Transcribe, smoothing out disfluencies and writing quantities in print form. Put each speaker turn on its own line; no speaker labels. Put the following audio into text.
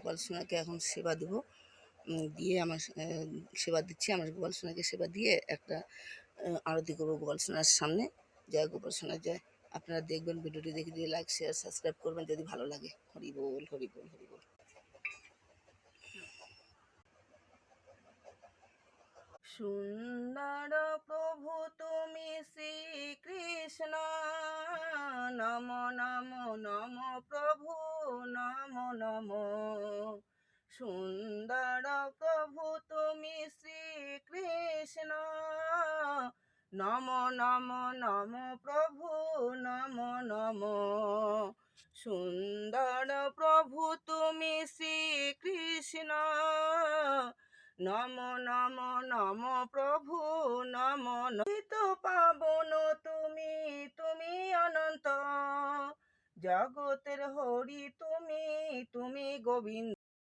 গোপাল সোনাকে এখন সেবা দেব, দিয়ে আমার সেবা দিচ্ছি। আমার গোপাল সোনাকে সেবা দিয়ে একটা আরতি করবো গোপাল সোনার সামনে। জয় গোপাল সোনা জয়। আপনারা দেখবেন, ভিডিওটি দেখে দিয়ে লাইক শেয়ার সাবস্ক্রাইব করবেন যদি ভালো লাগে। হরি বল হরি বল হরি বল। সুন্দর প্রভু তুমি শ্রীকৃষ্ণ, নম নম নম প্রভু নম নম। সুন্দর প্রভু তুমি শ্রীকৃষ্ণ, নম নম নম প্রভু নম নম। সুন্দর প্রভু তুমি শ্রীকৃষ্ণ, নম নম নম প্রভু নম। তো পাবন তুমি, তুমি অনন্ত, জগতের হরি তুমি, তুমি গোবিন্দ।